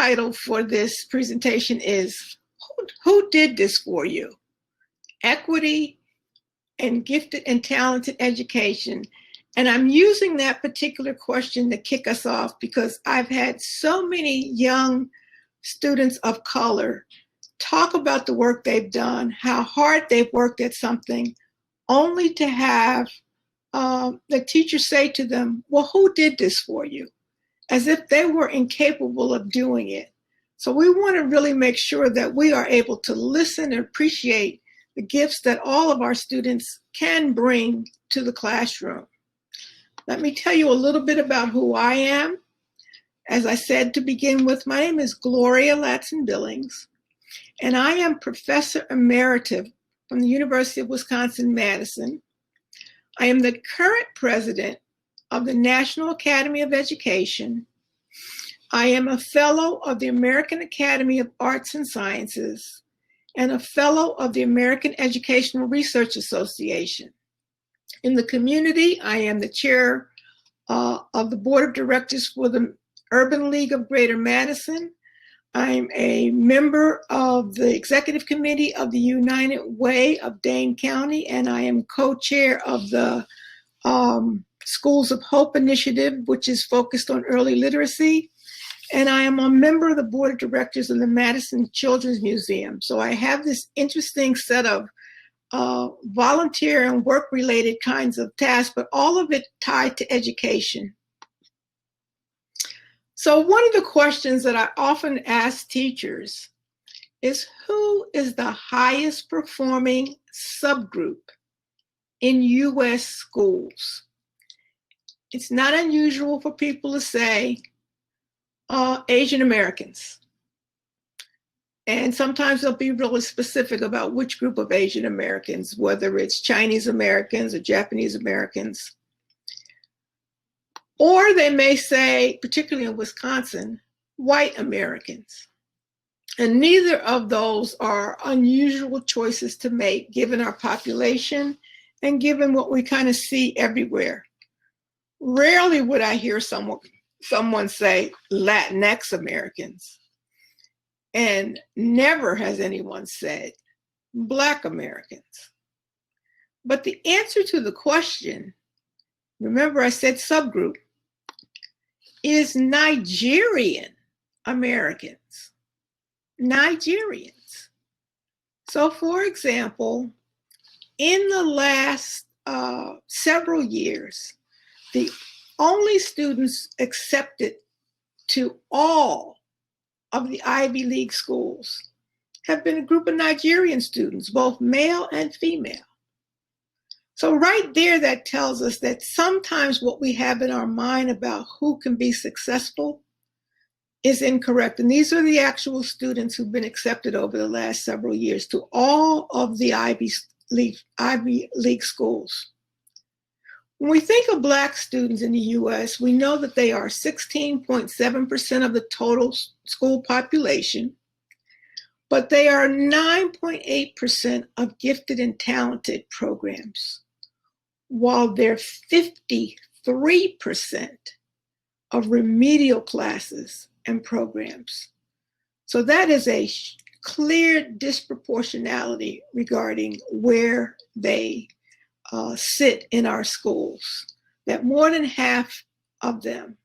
title for this presentation is, Who did this for you? Equity and Gifted and Talented Education. And I'm using that particular question to kick us off because I've had so many young students of color talk about the work they've done, how hard they've worked at something, only to have the teacher say to them, well, who did this for you? As if they were incapable of doing it. So we want to really make sure that we are able to listen and appreciate the gifts that all of our students can bring to the classroom. Let me tell you a little bit about who I am. As I said to begin with, my name is Gloria Ladson-Billings, and I am Professor Emeritus from the University of Wisconsin-Madison. I am the current president of the National Academy of Education. I am a fellow of the American Academy of Arts and Sciences and a fellow of the American Educational Research Association. In the community, I am the chair of the board of directors for the Urban League of Greater Madison. I'm a member of the executive committee of the United Way of Dane County, and I am co-chair of the Schools of Hope initiative, which is focused on early literacy. And I am a member of the board of directors of the Madison Children's Museum. So I have this interesting set of volunteer and work-related kinds of tasks, but all of it tied to education. So one of the questions that I often ask teachers is, who is the highest performing subgroup in U.S. schools? It's not unusual for people to say Asian Americans. And sometimes they'll be really specific about which group of Asian Americans, whether it's Chinese Americans or Japanese Americans. Or they may say, particularly in Wisconsin, white Americans. And neither of those are unusual choices to make given our population and given what we kind of see everywhere. Rarely would I hear someone say Latinx Americans. And never has anyone said Black Americans. But the answer to the question, remember I said subgroup, is Nigerian Americans. Nigerians. So for example, in the last several years, the only students accepted to all of the Ivy League schools have been a group of Nigerian students, both male and female. So right there, that tells us that sometimes what we have in our mind about who can be successful is incorrect. And these are the actual students who've been accepted over the last several years to all of the Ivy League schools. When we think of Black students in the US, we know that they are 16.7% of the total school population, but they are 9.8% of gifted and talented programs, while they're 53% of remedial classes and programs. So that is a clear disproportionality regarding where they sit in our schools, that more than half of them,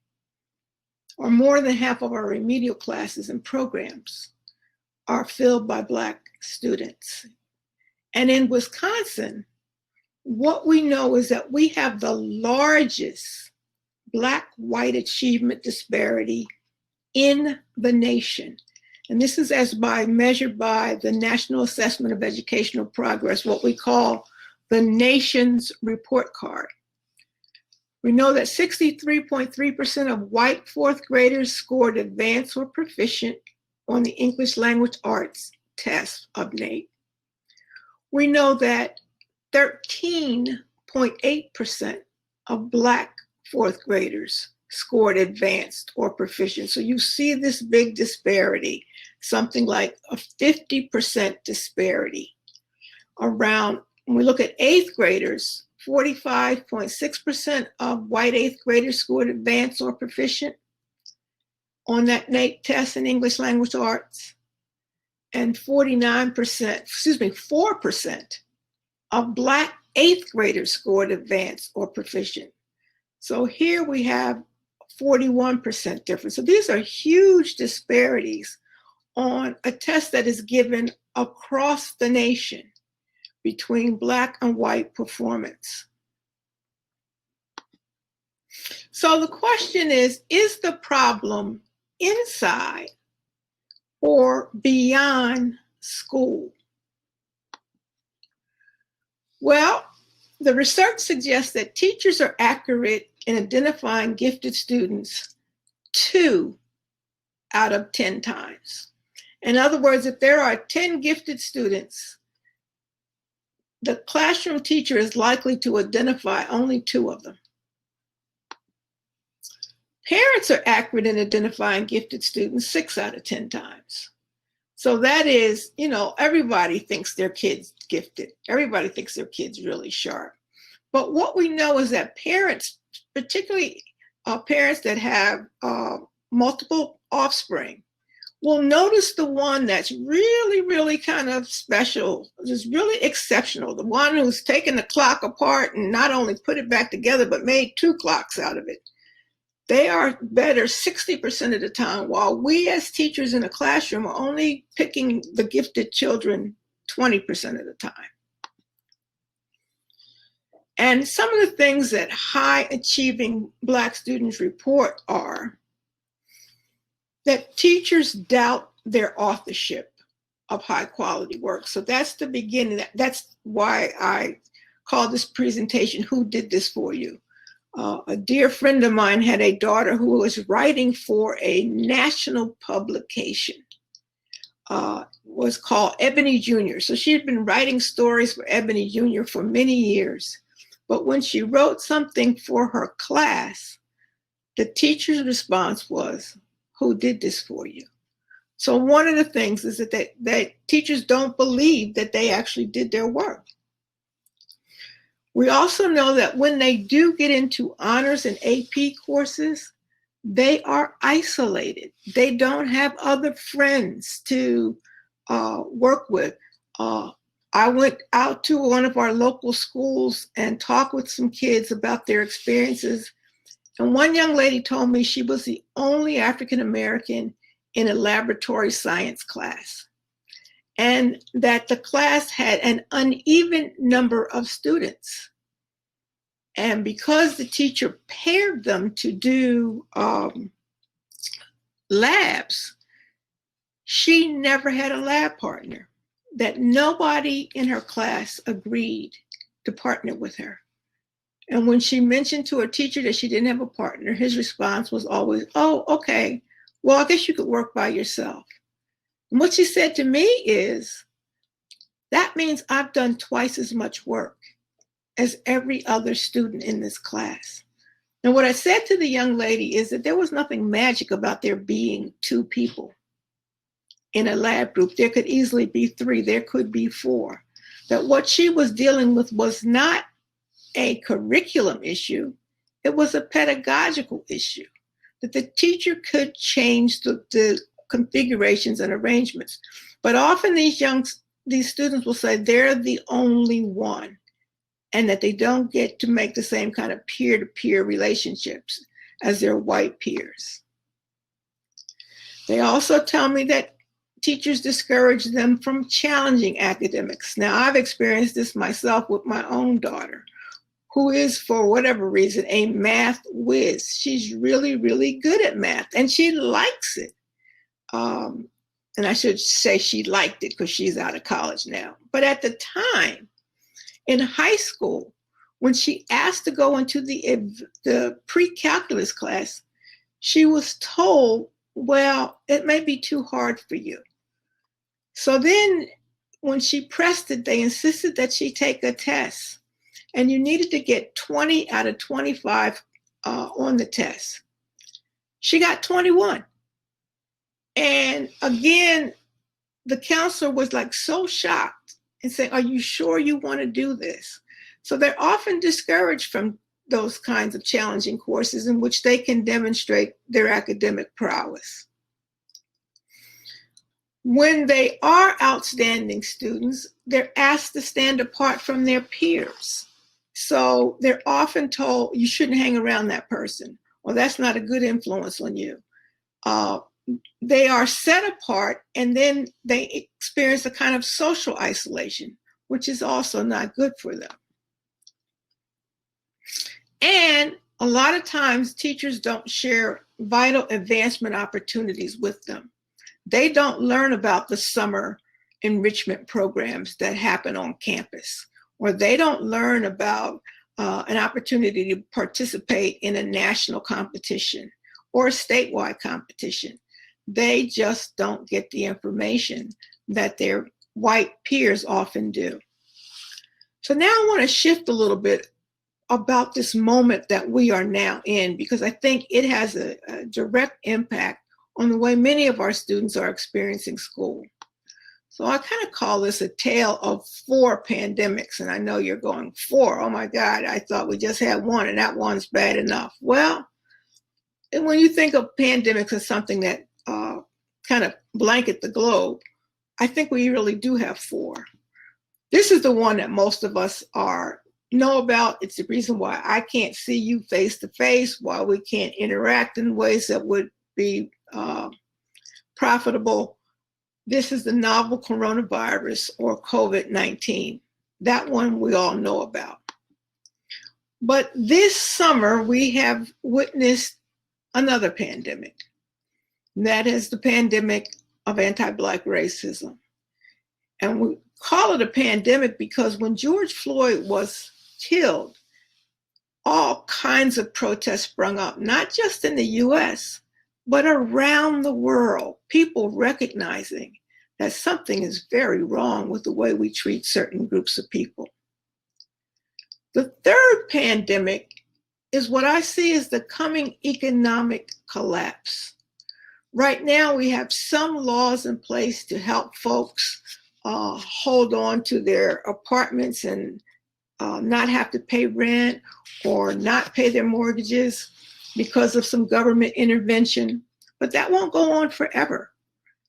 or more than half of our remedial classes and programs are filled by Black students. And in Wisconsin, what we know is that we have the largest Black-white achievement disparity in the nation. And this is measured by the National Assessment of Educational Progress, what we call the nation's report card. We know that 63.3% of white fourth graders scored advanced or proficient on the English language arts test of NAEP. We know that 13.8% of Black fourth graders scored advanced or proficient. So you see this big disparity, something like a 50% disparity around. When we look at eighth graders, 45.6% of white eighth graders scored advanced or proficient. on that NAEP test in English Language Arts, and 4% of Black 8th graders scored advanced or proficient. So here we have 41% difference. So these are huge disparities on a test that is given across the nation between Black and white performance. So the question is the problem inside or beyond school? Well, the research suggests that teachers are accurate in identifying gifted students 2 out of 10 times. In other words, if there are 10 gifted students, the classroom teacher is likely to identify only 2 of them. Parents are accurate in identifying gifted students 6 out of 10 times. So that is, everybody thinks their kid's gifted. Everybody thinks their kid's really sharp. But what we know is that parents, particularly parents that have multiple offspring, will notice the one that's really, really kind of special, just really exceptional, the one who's taken the clock apart and not only put it back together, but made 2 clocks out of it. They are better 60% of the time, while we as teachers in a classroom are only picking the gifted children 20% of the time. And some of the things that high achieving Black students report are that teachers doubt their authorship of high quality work. So that's the beginning. That's why I call this presentation, Who Did This For You? A dear friend of mine had a daughter who was writing for a national publication, was called Ebony Jr. So she had been writing stories for Ebony Jr. for many years. But when she wrote something for her class, the teacher's response was, "Who did this for you?" So one of the things is that teachers don't believe that they actually did their work. We also know that when they do get into honors and AP courses, they are isolated. They don't have other friends to work with. I went out to one of our local schools and talked with some kids about their experiences. And one young lady told me she was the only African American in a laboratory science class, and that the class had an uneven number of students. And because the teacher paired them to do labs, she never had a lab partner, that nobody in her class agreed to partner with her. And when she mentioned to her teacher that she didn't have a partner, his response was always, "Oh, okay, well, I guess you could work by yourself." And what she said to me is, "That means I've done twice as much work as every other student in this class." And what I said to the young lady is that there was nothing magic about there being 2 people in a lab group. There could easily be 3, there could be 4. That what she was dealing with was not a curriculum issue, it was a pedagogical issue, that the teacher could change the configurations and arrangements. But often these students will say they're the only one, and that they don't get to make the same kind of peer-to-peer relationships as their white peers. They also tell me that teachers discourage them from challenging academics. Now, I've experienced this myself with my own daughter, who is, for whatever reason, a math whiz. She's really, really good at math, and she likes it. And I should say she liked it because she's out of college now. But at the time, in high school, when she asked to go into the pre-calculus class, she was told, "Well, it may be too hard for you." So then when she pressed it, they insisted that she take a test, and you needed to get 20 out of 25 on the test. She got 21. And again, the counselor was like so shocked and saying, "Are you sure you want to do this?" So they're often discouraged from those kinds of challenging courses in which they can demonstrate their academic prowess. When they are outstanding students, they're asked to stand apart from their peers. So they're often told, you shouldn't hang around that person, or that's not a good influence on you. They are set apart, and then they experience a kind of social isolation, which is also not good for them. And a lot of times teachers don't share vital advancement opportunities with them. They don't learn about the summer enrichment programs that happen on campus, or they don't learn about an opportunity to participate in a national competition or a statewide competition. They just don't get the information that their white peers often do. So now I want to shift a little bit about this moment that we are now in, because I think it has a direct impact on the way many of our students are experiencing school. So I kind of call this a tale of 4 pandemics. And I know you're going, 4? Oh my God, I thought we just had one, and that one's bad enough. Well, and when you think of pandemics as something that kind of blanket the globe, I think we really do have 4. This is the one that most of us know about. It's the reason why I can't see you face to face, why we can't interact in ways that would be profitable. This is the novel coronavirus, or COVID-19. That one we all know about. But this summer we have witnessed another pandemic. That is the pandemic of anti-Black racism. And we call it a pandemic because when George Floyd was killed, all kinds of protests sprung up, not just in the US, but around the world, people recognizing that something is very wrong with the way we treat certain groups of people. The third pandemic is what I see as the coming economic collapse. Right now, we have some laws in place to help folks hold on to their apartments and not have to pay rent or not pay their mortgages because of some government intervention, but that won't go on forever.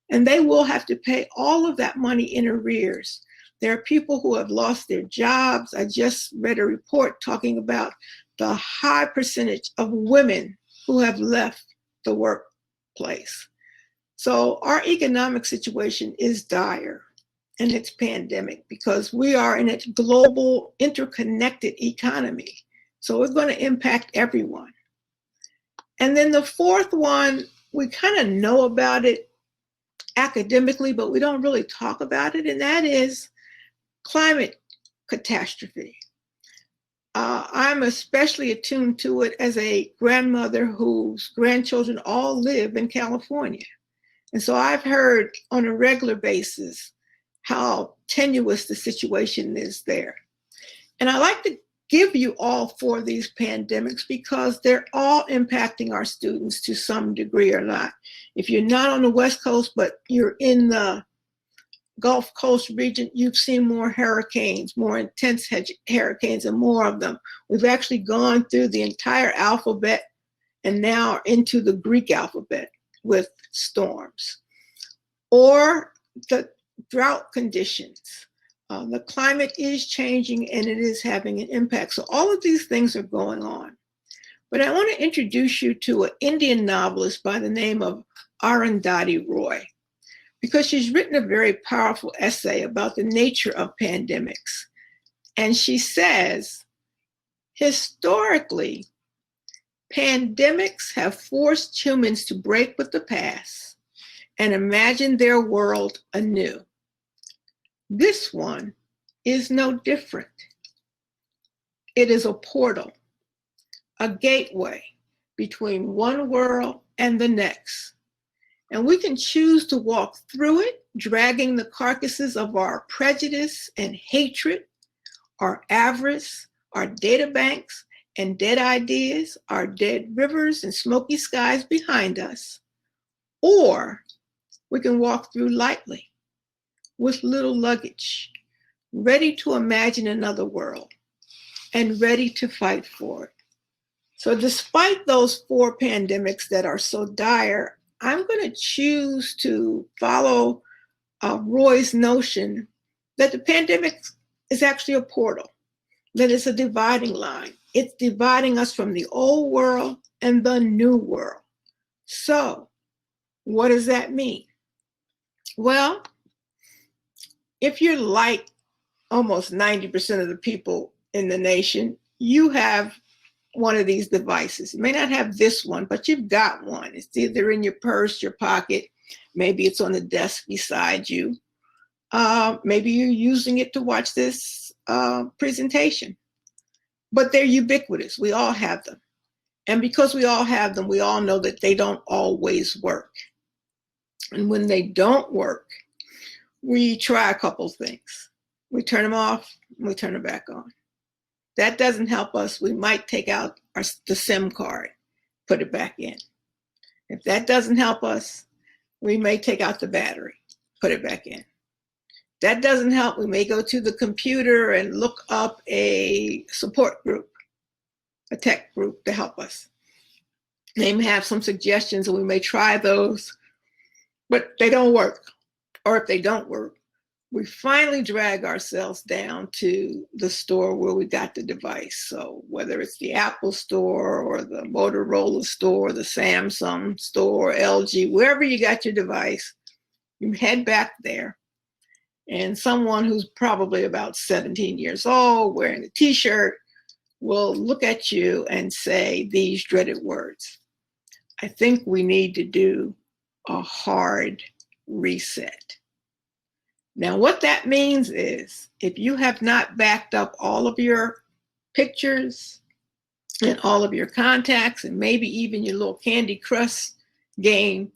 And they will have to pay all of that money in arrears. There are people who have lost their jobs. I just read a report talking about the high percentage of women who have left the workplace. So our economic situation is dire, and it's pandemic because we are in a global interconnected economy. So it's going to impact everyone. And then the fourth one, we kind of know about it academically, but we don't really talk about it, and that is climate catastrophe. I'm especially attuned to it as a grandmother whose grandchildren all live in California. And so I've heard on a regular basis how tenuous the situation is there. And I like to give you all 4 of these pandemics because they're all impacting our students to some degree or not. If you're not on the West Coast, but you're in the Gulf Coast region, you've seen more hurricanes, more intense hurricanes, and more of them. We've actually gone through the entire alphabet and now are into the Greek alphabet with storms. Or the drought conditions. The climate is changing and it is having an impact. So all of these things are going on. But I want to introduce you to an Indian novelist by the name of Arundhati Roy, because she's written a very powerful essay about the nature of pandemics. And she says, historically, pandemics have forced humans to break with the past and imagine their world anew. This one is no different. It is a portal, a gateway between one world and the next. And we can choose to walk through it, dragging the carcasses of our prejudice and hatred, our avarice, our data banks and dead ideas, our dead rivers and smoky skies behind us. Or we can walk through lightly, with little luggage, ready to imagine another world and ready to fight for it. So despite those 4 pandemics that are so dire, I'm going to choose to follow Roy's notion that the pandemic is actually a portal, that it's a dividing line. It's dividing us from the old world and the new world. So what does that mean? Well, if you're like almost 90% of the people in the nation, you have one of these devices. You may not have this one, but you've got one. It's either in your purse, your pocket, maybe it's on the desk beside you. Maybe you're using it to watch this presentation. But they're ubiquitous. We all have them. And because we all have them, we all know that they don't always work. And when they don't work, we try a couple things. We turn them off, and we turn them back on. That doesn't help us. We might take out the SIM card, put it back in. If that doesn't help us, we may take out the battery, put it back in. That doesn't help. We may go to the computer and look up a support group, a tech group to help us. They may have some suggestions and we may try those, but they don't work. Or if they don't work, we finally drag ourselves down to the store where we got the device. So whether it's the Apple store or the Motorola store, the Samsung store, LG, wherever you got your device, you head back there. And someone who's probably about 17 years old, wearing a t-shirt, will look at you and say these dreaded words. I think we need to do a hard reset. Now, what that means is if you have not backed up all of your pictures and all of your contacts and maybe even your little Candy Crush game,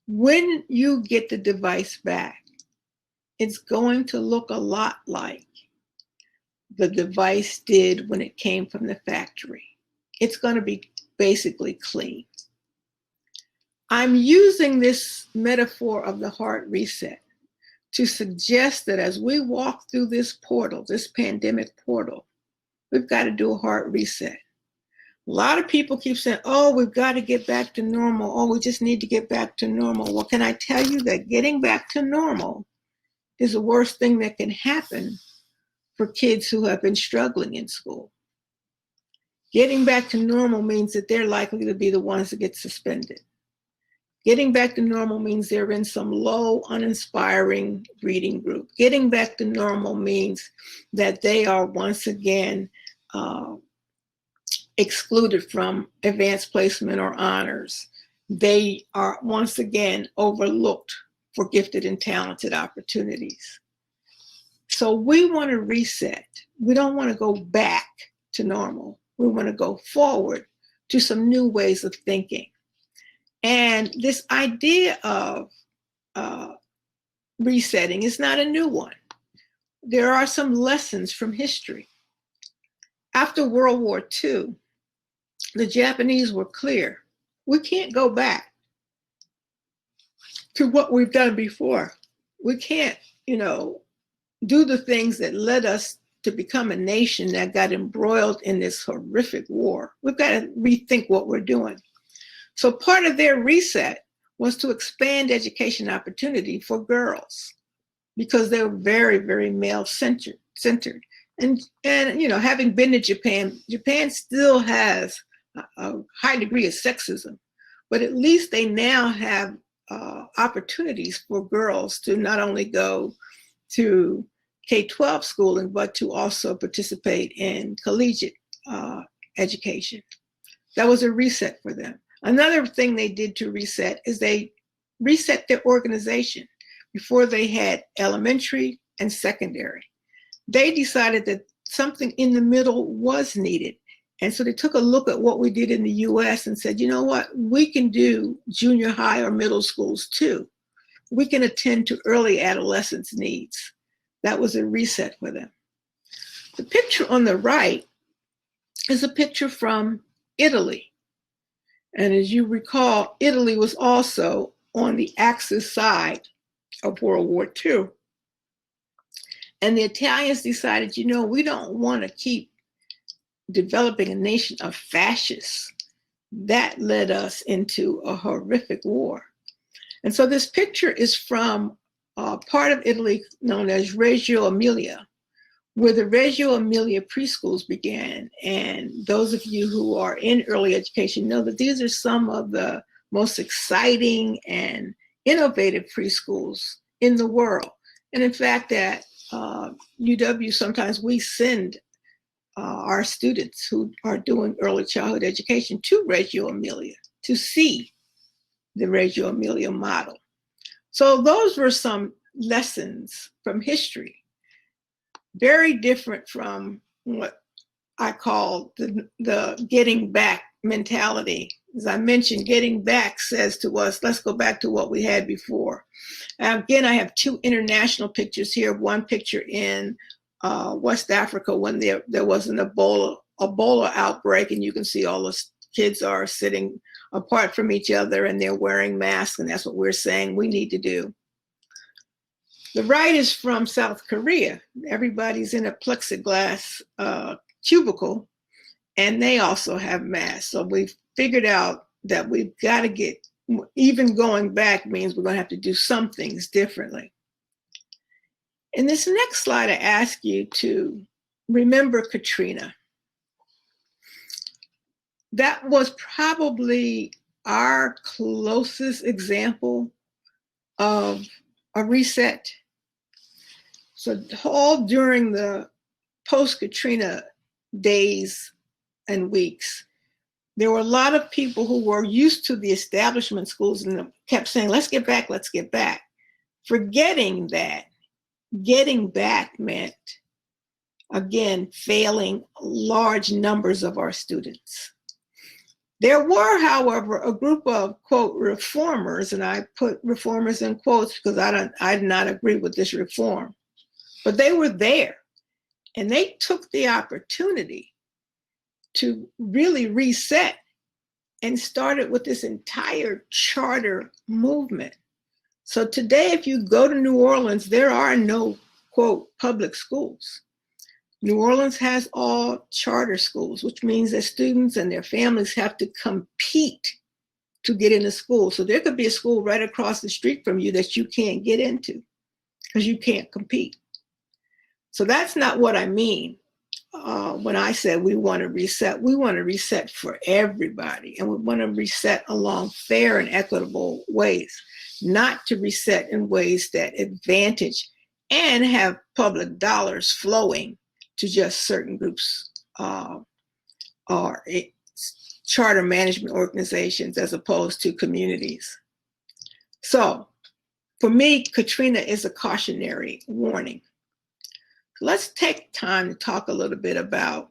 when you get the device back, it's going to look a lot like the device did when it came from the factory. It's going to be basically clean. I'm using this metaphor of the hard reset to suggest that as we walk through this portal, this pandemic portal, we've got to do a hard reset. A lot of people keep saying, oh, we've got to get back to normal. Oh, we just need to get back to normal. Well, can I tell you that getting back to normal is the worst thing that can happen for kids who have been struggling in school. Getting back to normal means that they're likely to be the ones that get suspended. Getting back to normal means they're in some low, uninspiring reading group. Getting back to normal means that they are once again excluded from advanced placement or honors. They are once again overlooked for gifted and talented opportunities. So we want to reset. We don't want to go back to normal. We want to go forward to some new ways of thinking. And this idea of resetting is not a new one. There are some lessons from history. After World War II, the Japanese were clear. We can't go back to what we've done before. We can't, do the things that led us to become a nation that got embroiled in this horrific war. We've got to rethink what we're doing. So part of their reset was to expand education opportunity for girls because they were very, very male-centered. And having been to Japan, Japan still has a high degree of sexism, but at least they now have opportunities for girls to not only go to K-12 schooling, but to also participate in collegiate education. That was a reset for them. Another thing they did to reset is they reset their organization. Before they had elementary and secondary. They decided that something in the middle was needed. And so they took a look at what we did in the US and said, you know what, we can do junior high or middle schools too. We can attend to early adolescence needs. That was a reset for them. The picture on the right is a picture from Italy. And as you recall, Italy was also on the Axis side of World War II. And the Italians decided, we don't want to keep developing a nation of fascists. That led us into a horrific war. And so this picture is from part of Italy known as Reggio Emilia, where the Reggio Emilia preschools began. And those of you who are in early education know that these are some of the most exciting and innovative preschools in the world. And in fact, at UW, sometimes we send our students who are doing early childhood education to Reggio Emilia to see the Reggio Emilia model. So those were some lessons from history, very different from what I call the getting back mentality. As I mentioned, getting back says to us, let's go back to what we had before. Again, I have two international pictures here. One picture in West Africa when there was an Ebola outbreak, and you can see all the kids are sitting apart from each other and they're wearing masks, and that's what we're saying we need to do. The right is from South Korea. Everybody's in a plexiglass cubicle, and they also have masks. So we've figured out that we've got to get, even going back means we're going to have to do some things differently. In this next slide, I ask you to remember Katrina. That was probably our closest example of a reset. So all during the post-Katrina days and weeks, there were a lot of people who were used to the establishment schools and kept saying, let's get back, let's get back. Forgetting that getting back meant, again, failing large numbers of our students. There were, however, a group of, quote, reformers, and I put reformers in quotes because I did not agree with this reform, but they were there, and they took the opportunity to really reset and started with this entire charter movement. So today, if you go to New Orleans, there are no, quote, public schools. New Orleans has all charter schools, which means that students and their families have to compete to get into school. So there could be a school right across the street from you that you can't get into because you can't compete. So that's not what I mean when I said we want to reset. We want to reset for everybody, and we want to reset along fair and equitable ways, not to reset in ways that advantage and have public dollars flowing to just certain groups or charter management organizations as opposed to communities. So for me, Katrina is a cautionary warning. Let's take time to talk a little bit about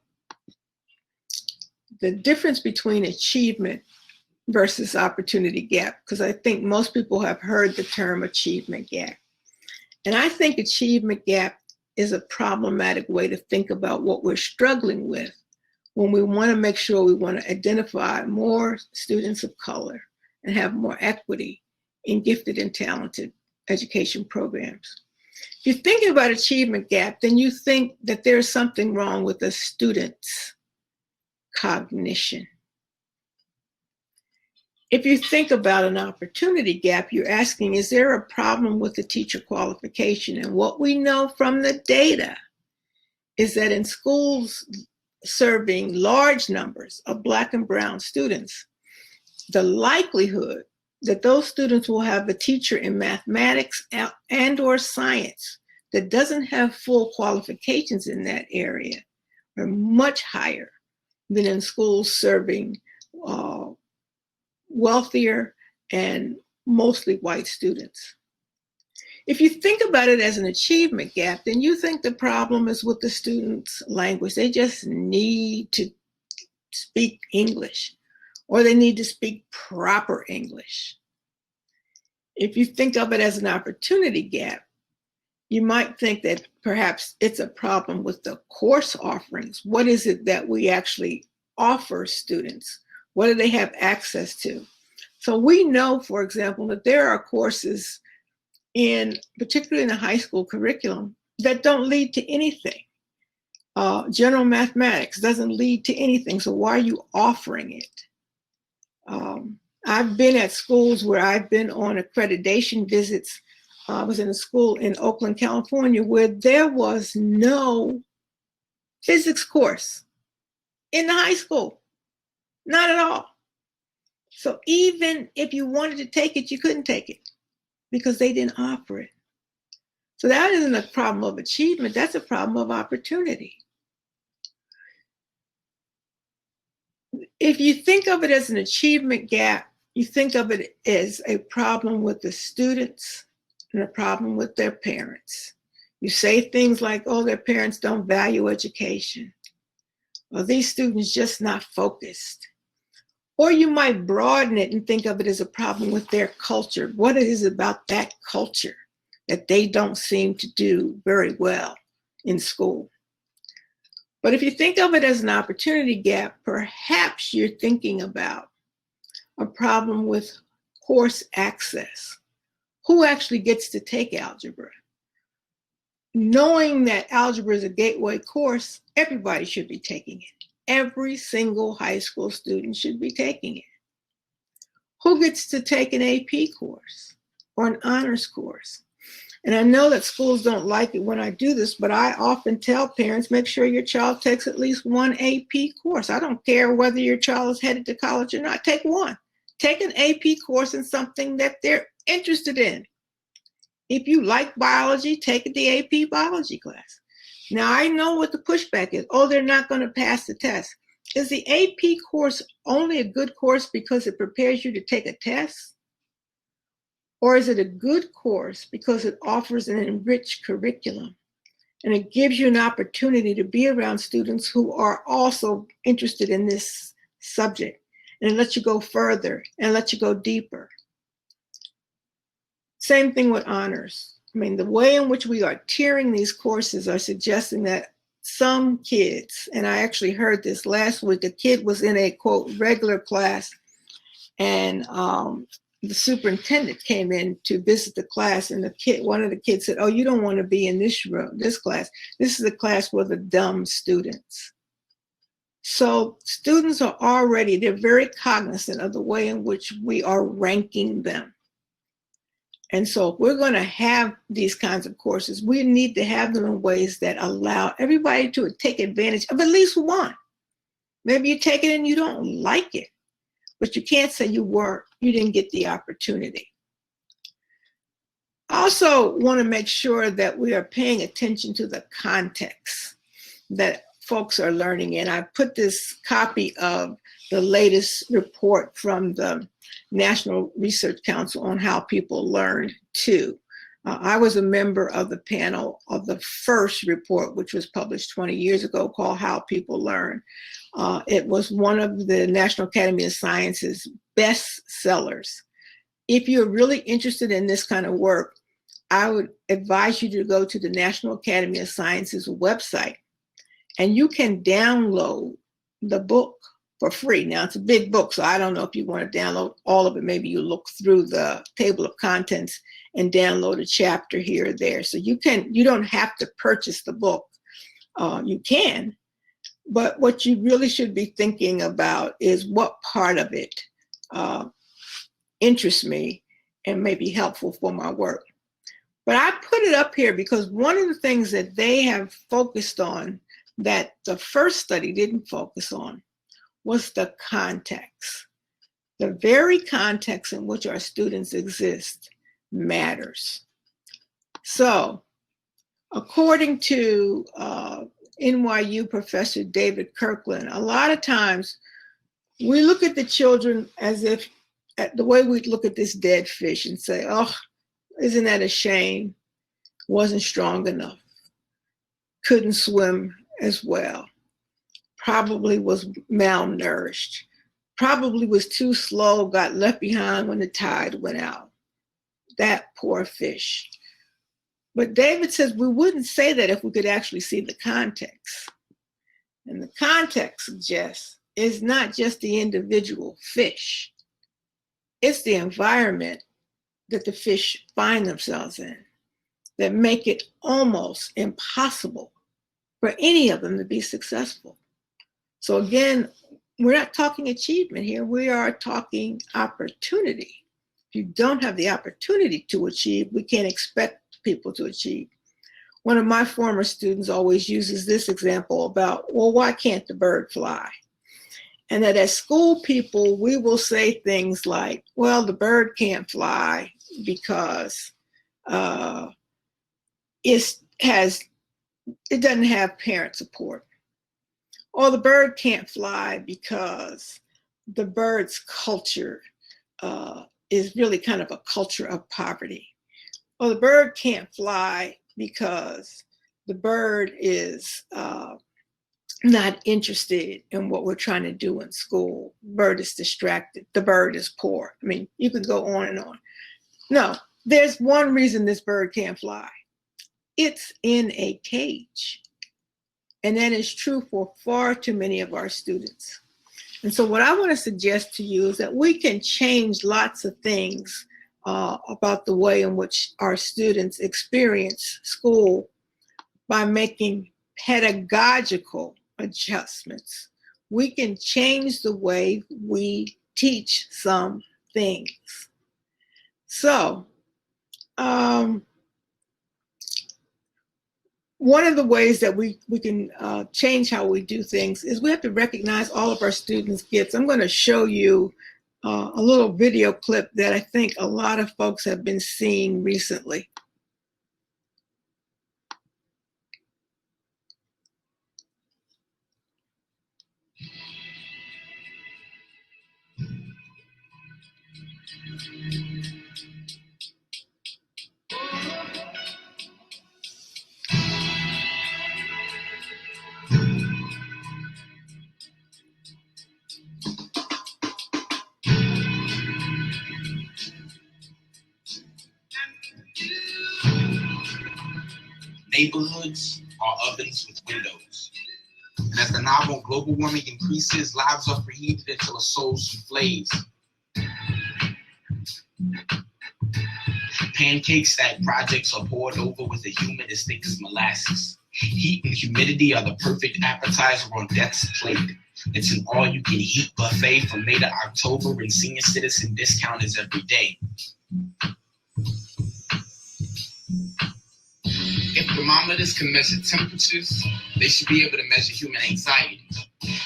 the difference between achievement versus opportunity gap, because I think most people have heard the term achievement gap. And I think achievement gap is a problematic way to think about what we're struggling with when we want to make sure we want to identify more students of color and have more equity in gifted and talented education programs. If you're thinking about achievement gap, then you think that there's something wrong with the student's cognition. If you think about an opportunity gap, you're asking, is there a problem with the teacher qualification? And what we know from the data is that in schools serving large numbers of Black and Brown students, the likelihood that those students will have a teacher in mathematics and or science that doesn't have full qualifications in that area are much higher than in schools serving wealthier and mostly white students. If you think about it as an achievement gap, then you think the problem is with the students' language. They just need to speak English, or they need to speak proper English. If you think of it as an opportunity gap, you might think that perhaps it's a problem with the course offerings. What is it that we actually offer students? What do they have access to? So we know, for example, that there are courses particularly in the high school curriculum, that don't lead to anything. General mathematics doesn't lead to anything, so why are you offering it? I've been at schools where I've been on accreditation visits. I was in a school in Oakland, California, where there was no physics course in the high school, not at all. So even if you wanted to take it, you couldn't take it because they didn't offer it. So that isn't a problem of achievement, that's a problem of opportunity. If you think of it as an achievement gap, you think of it as a problem with the students and a problem with their parents. You say things like, oh, their parents don't value education. Or these students just not focused. Or you might broaden it and think of it as a problem with their culture. What it is about that culture that they don't seem to do very well in school. But if you think of it as an opportunity gap, perhaps you're thinking about a problem with course access. Who actually gets to take algebra? Knowing that algebra is a gateway course, everybody should be taking it. Every single high school student should be taking it. Who gets to take an AP course or an honors course? And I know that schools don't like it when I do this, but I often tell parents, make sure your child takes at least one AP course. I don't care whether your child is headed to college or not. Take one. Take an AP course in something that they're interested in. If you like biology, take the AP biology class. Now, I know what the pushback is. Oh, they're not going to pass the test. Is the AP course only a good course because it prepares you to take a test? Or is it a good course because it offers an enriched curriculum and it gives you an opportunity to be around students who are also interested in this subject, and it lets you go further and let you go deeper? Same thing with honors. I mean, the way in which we are tiering these courses are suggesting that some kids, and I actually heard this last week, a kid was in a, quote, regular class, and the superintendent came in to visit the class, and one of the kids said, oh, you don't want to be in this room, this class. This is a class for the dumb students. So students are already, they're very cognizant of the way in which we are ranking them. And so if we're going to have these kinds of courses, we need to have them in ways that allow everybody to take advantage of at least one. Maybe you take it and you don't like it, but you can't say you didn't get the opportunity. I also want to make sure that we are paying attention to the context that folks are learning in. I put this copy of the latest report from the National Research Council on how people learn too. I was a member of the panel of the first report, which was published 20 years ago, called How People Learn. It was one of the National Academy of Sciences best sellers. If you're really interested in this kind of work, I would advise you to go to the National Academy of Sciences website, and you can download the book for free. Now, it's a big book, so I don't know if you want to download all of it. Maybe you look through the table of contents and download a chapter here or there. So you don't have to purchase the book. You can, but what you really should be thinking about is what part of it interests me and may be helpful for my work. But I put it up here because one of the things that they have focused on that the first study didn't focus on was the context. The very context in which our students exist matters. So, according to NYU professor David Kirkland, a lot of times we look at the children as if, the way we look at this dead fish and say, oh, isn't that a shame? Wasn't strong enough. Couldn't swim as well. Probably was malnourished. Probably was too slow, got left behind when the tide went out. That poor fish. But David says we wouldn't say that if we could actually see the context. And the context suggests it's not just the individual fish. It's the environment that the fish find themselves in that make it almost impossible for any of them to be successful. So again, we're not talking achievement here. We are talking opportunity. If you don't have the opportunity to achieve, we can't expect people to achieve. One of my former students always uses this example about, well, why can't the bird fly? And that as school people, we will say things like, well, the bird can't fly because it doesn't have parent support. Or the bird can't fly because the bird's culture is really kind of a culture of poverty. Or the bird can't fly because the bird is not interested in what we're trying to do in school. The bird is distracted. The bird is poor. I mean, you could go on and on. No, there's one reason this bird can't fly. It's in a cage. And that is true for far too many of our students. And so what I want to suggest to you is that we can change lots of things about the way in which our students experience school by making pedagogical adjustments. We can change the way we teach some things. So, one of the ways that we can change how we do things is we have to recognize all of our students' gifts. I'm going to show you a little video clip that I think a lot of folks have been seeing recently. Neighborhoods are ovens with windows. And as the novel global warming increases, lives are preheated until a soul souffles. Pancakes that projects are poured over with a humid as thick as molasses. Heat and humidity are the perfect appetizer on death's plate. It's an all-you-can-eat buffet from May to October, and senior citizen discount is every day. If thermometers can measure temperatures, they should be able to measure human anxiety.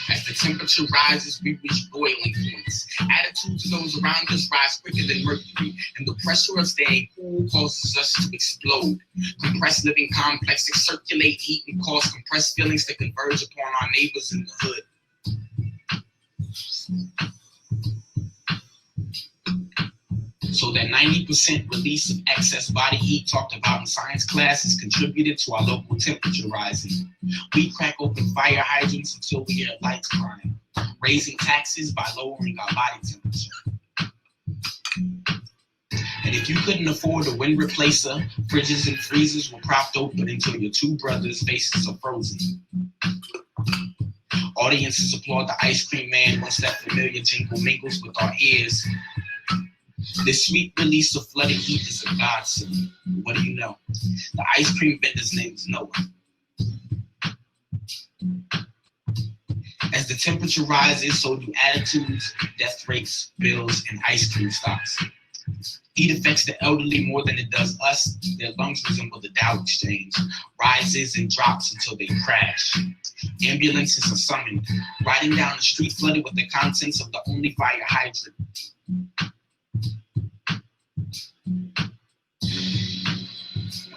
As the temperature rises, we reach boiling points. Attitudes of those around us rise quicker than mercury, and the pressure of staying cool causes us to explode. Compressed living complexes circulate heat and cause compressed feelings to converge upon our neighbors in the hood. So that 90% release of excess body heat talked about in science classes contributed to our local temperature rising. We crack open fire hydrants until we hear lights crying, raising taxes by lowering our body temperature. And if you couldn't afford a wind replacer, fridges and freezers were propped open until your two brothers' faces are frozen. Audiences applaud the ice cream man once that familiar jingle mingles with our ears. This sweet release of flooded heat is a godsend. What do you know? The ice cream vendor's name is Noah. As the temperature rises, so do attitudes, death rates, bills, and ice cream stocks. Heat affects the elderly more than it does us. Their lungs resemble the Dow Exchange, rises and drops until they crash. Ambulances are summoned, riding down the street flooded with the contents of the only fire hydrant.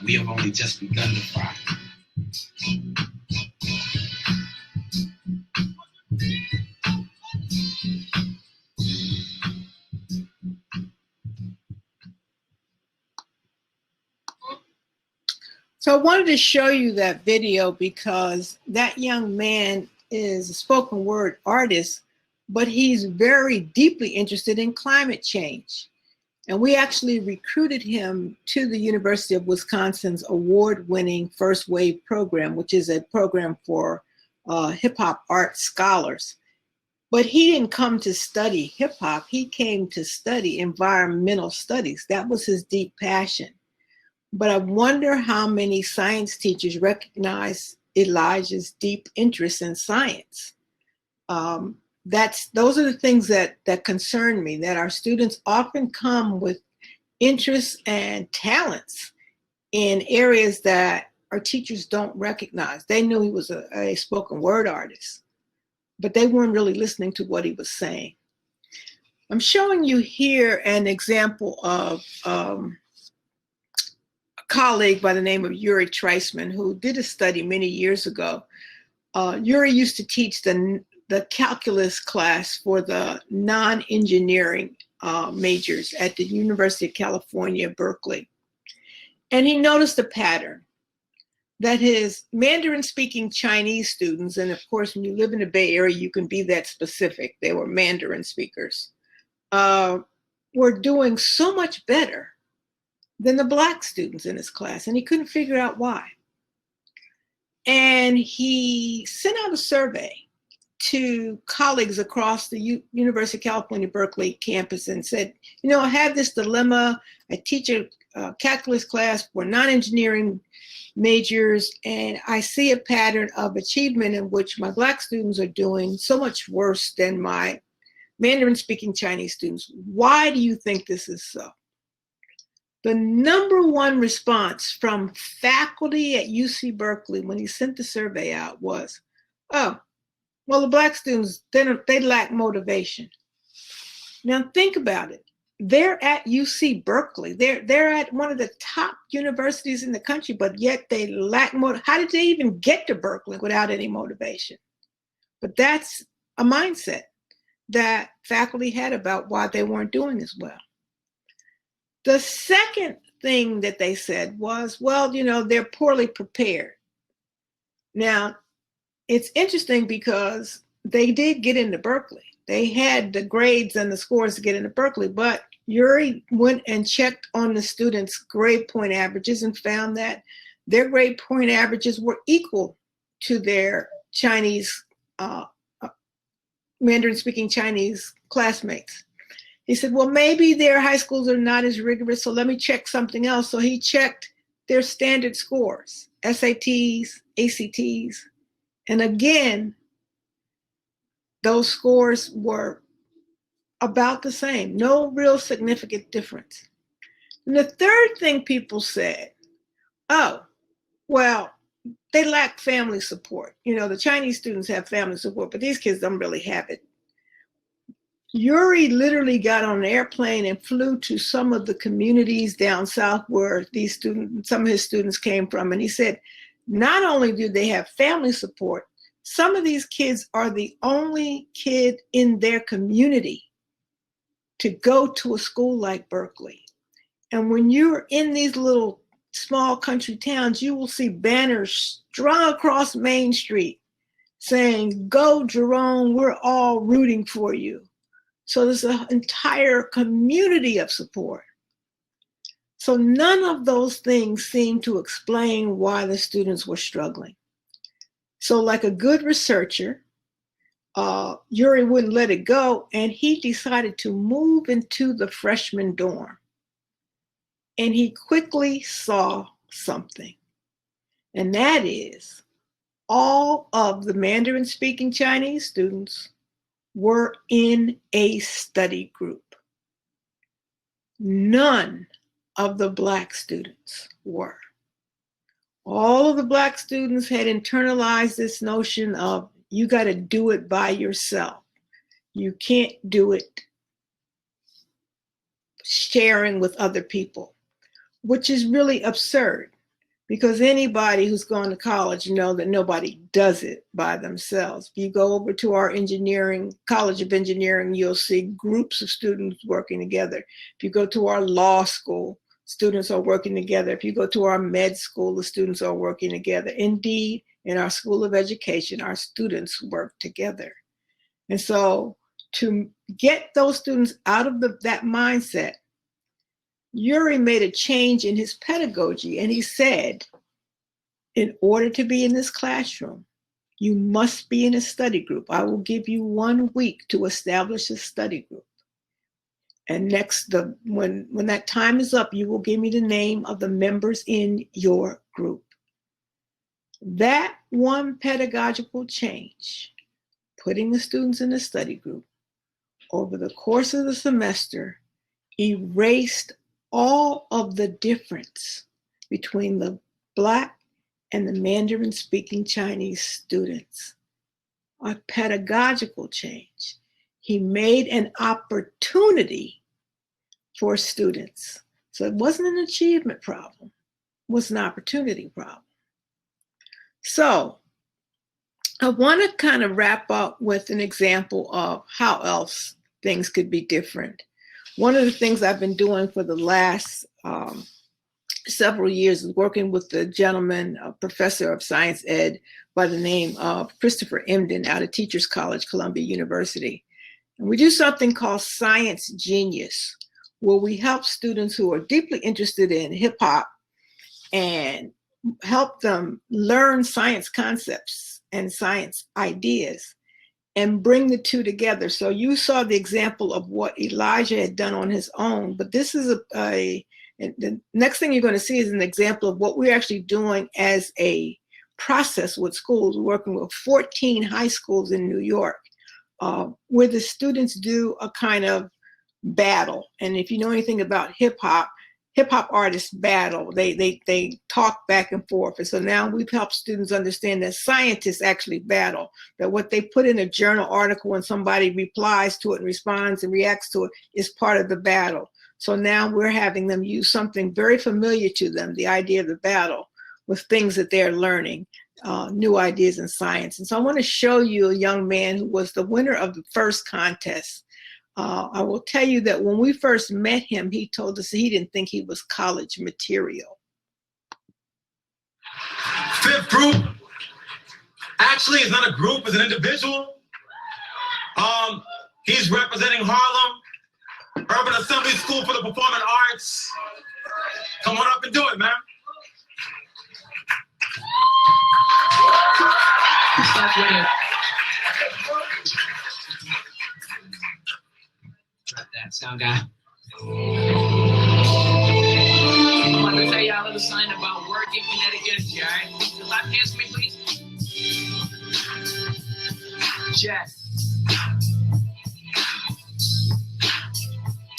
We have only just begun to fry. So I wanted to show you that video because that young man is a spoken word artist, but he's very deeply interested in climate change. And we actually recruited him to the University of Wisconsin's award-winning First Wave program, which is a program for hip-hop art scholars. But he didn't come to study hip-hop. He came to study environmental studies. That was his deep passion. But I wonder how many science teachers recognize Elijah's deep interest in science. Those are the things that concern me, that our students often come with interests and talents in areas that our teachers don't recognize. They knew he was a spoken word artist, but they weren't really listening to what he was saying. I'm showing you here an example of a colleague by the name of Yuri Treisman, who did a study many years ago. Yuri used to teach the calculus class for the non-engineering majors at the University of California, Berkeley. And he noticed a pattern that his Mandarin-speaking Chinese students, and of course, when you live in the Bay Area, you can be that specific. They were Mandarin speakers, were doing so much better than the Black students in his class, and he couldn't figure out why. And he sent out a survey to colleagues across the University of California, Berkeley campus and said, I have this dilemma. I teach a calculus class for non-engineering majors, and I see a pattern of achievement in which my Black students are doing so much worse than my Mandarin-speaking Chinese students. Why do you think this is so? The number one response from faculty at UC Berkeley when he sent the survey out was, oh, well, the Black students, they lack motivation. Now think about it. They're at UC Berkeley. They're at one of the top universities in the country, but yet they lack motivation. How did they even get to Berkeley without any motivation? But that's a mindset that faculty had about why they weren't doing as well. The second thing that they said was, well, they're poorly prepared. Now, it's interesting because they did get into Berkeley. They had the grades and the scores to get into Berkeley, but Yuri went and checked on the students' grade point averages and found that their grade point averages were equal to their Chinese, Mandarin-speaking Chinese classmates. He said, well, maybe their high schools are not as rigorous, so let me check something else. So he checked their standard scores, SATs, ACTs, and again, those scores were about the same, no real significant difference. And the third thing people said, oh, well, they lack family support. The Chinese students have family support, but these kids don't really have it. Yuri literally got on an airplane and flew to some of the communities down south where some of his students came from. And he said, not only do they have family support, some of these kids are the only kid in their community to go to a school like Berkeley. And when you're in these little small country towns, you will see banners strung across Main Street saying, go Jerome, we're all rooting for you. So there's an entire community of support. So none of those things seem to explain why the students were struggling. So like a good researcher, Yuri wouldn't let it go, and he decided to move into the freshman dorm. And he quickly saw something, and that is all of the Mandarin-speaking Chinese students were in a study group. None of the Black students were. All of the Black students had internalized this notion of you got to do it by yourself. You can't do it sharing with other people, which is really absurd because anybody who's gone to college know that nobody does it by themselves. If you go over to our College of Engineering, you'll see groups of students working together. If you go to our law school, students are working together. If you go to our med school, the students are working together. Indeed, in our School of Education, our students work together. And so to get those students out of that mindset, Yuri made a change in his pedagogy, and he said, in order to be in this classroom, you must be in a study group. I will give you 1 week to establish a study group. And when that time is up, you will give me the name of the members in your group. That one pedagogical change, putting the students in a study group, over the course of the semester, erased all of the difference between the Black and the Mandarin-speaking Chinese students. A pedagogical change. He made an opportunity for students. So it wasn't an achievement problem, it was an opportunity problem. So I want to kind of wrap up with an example of how else things could be different. One of the things I've been doing for the last several years is working with the gentleman, a professor of science ed by the name of Christopher Emden out of Teachers College, Columbia University. And we do something called Science Genius, where we help students who are deeply interested in hip hop and help them learn science concepts and science ideas and bring the two together. So you saw the example of what Elijah had done on his own, but this is and the next thing you're going to see is an example of what we're actually doing as a process with schools. We're working with 14 high schools in New York, where the students do a kind of battle. And if you know anything about hip hop artists battle. They talk back and forth. And so now we've helped students understand that scientists actually battle, that what they put in a journal article when somebody replies to it and responds and reacts to it is part of the battle. So now we're having them use something very familiar to them, the idea of the battle, with things that they're learning, new ideas in science. And so I want to show you a young man who was the winner of the first contest. I will tell you that when we first met him, he told us he didn't think he was college material. Fifth group actually is not a group, it's an individual. He's representing Harlem Urban Assembly School for the Performing Arts. Come on up and do it, man. Got that sound guy. I want to tell y'all a little something about work in Connecticut, all right? Clap hands for me, please. Jack.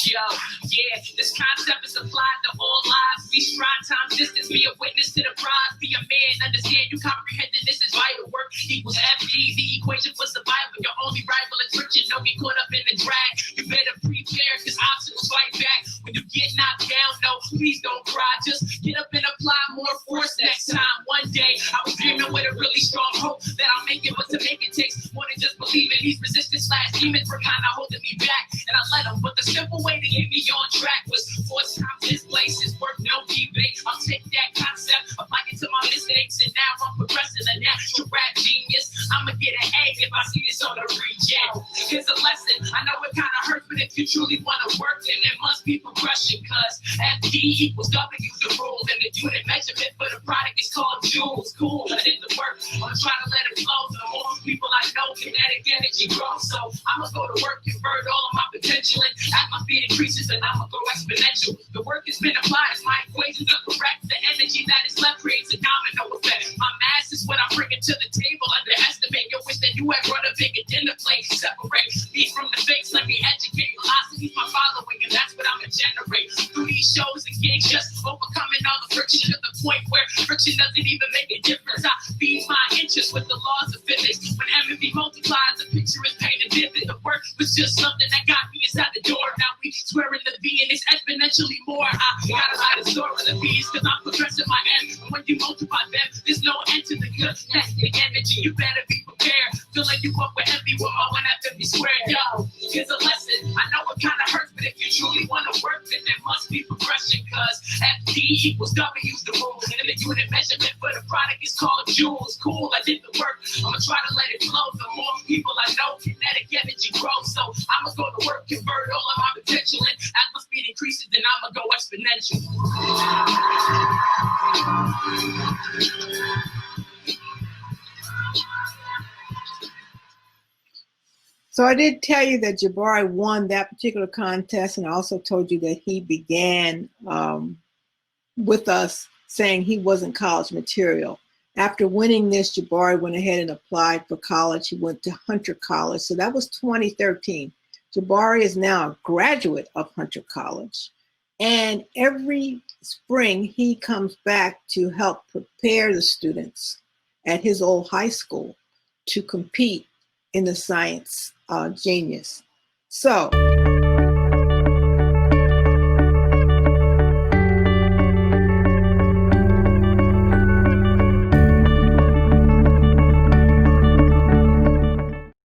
Yo, yeah, this concept is applied to all lives. We strive time distance, be a witness to the prize. Be a man, understand you comprehend that this is vital. Work equals FG, the equation for survival. Your only rival is friction, don't get caught up in the drag. You better prepare, cause obstacles fight back. When you get knocked down, no, please don't cry. Just get up and apply more force next time. One day, I was dreaming with a really strong hope that I'll make it, but to make it takes more than just believing. These resistance demons were kinda holding me back, and I let them, but the simple way to get me on track was force time displaces, work no debate. I'll take that concept, apply it to my mistakes, and now I'm progressing a natural rap genius. I'ma get an A if I see this on the reject. Here's a lesson, I know it kinda hurts, but if you truly wanna work, then there must be progression, cause FD equals W the rule, and the unit measurement for the product is called joules. Cool, I did the work, I'm trying to let it flow. The more people I know, kinetic energy grows, so I'ma go to work, convert all of my potential, and as my speed increases, and I'ma go exponential. The work has been applied, as my equations are correct. The energy that is left creates a domino effect. My mass is what I'm bringing to the table. Underestimate your wish that you had brought a bigger dinner plate. Separate me from the fakes, let me educate. Velocity's my following, and that's what I'ma generate. Through these shows and gigs, just overcoming all the friction to the point where friction doesn't even make a difference. I feed my interest with the laws of physics. When envy multiplies, the picture is painted vivid. The work was just something that got me inside the door. Now we swearing the V and it's exponentially more. I got a lot of store in the V's, cause I'm progressing my M. And when you multiply them, there's no end to the good. That's the energy, you better be prepared. Filling you up with envy with my 150 squared. Yo, here's a lesson. I know it kinda hurts, but if you truly wanna work, then there must be progression, cause FD equals W's the rule. And the unit measurement for the product is called joules. Cool, I did the work, I'ma try to let it flow. The more people I know, kinetic energy grows. So I'ma go to work, convert all of my potential, and as my speed increases, then I'ma go exponential. So I did tell you that Jabari won that particular contest, and I also told you that he began with us saying he wasn't college material. After winning this, Jabari went ahead and applied for college. He went to Hunter College. So that was 2013. Jabari is now a graduate of Hunter College. And every spring, he comes back to help prepare the students at his old high school to compete in the Science Genius. So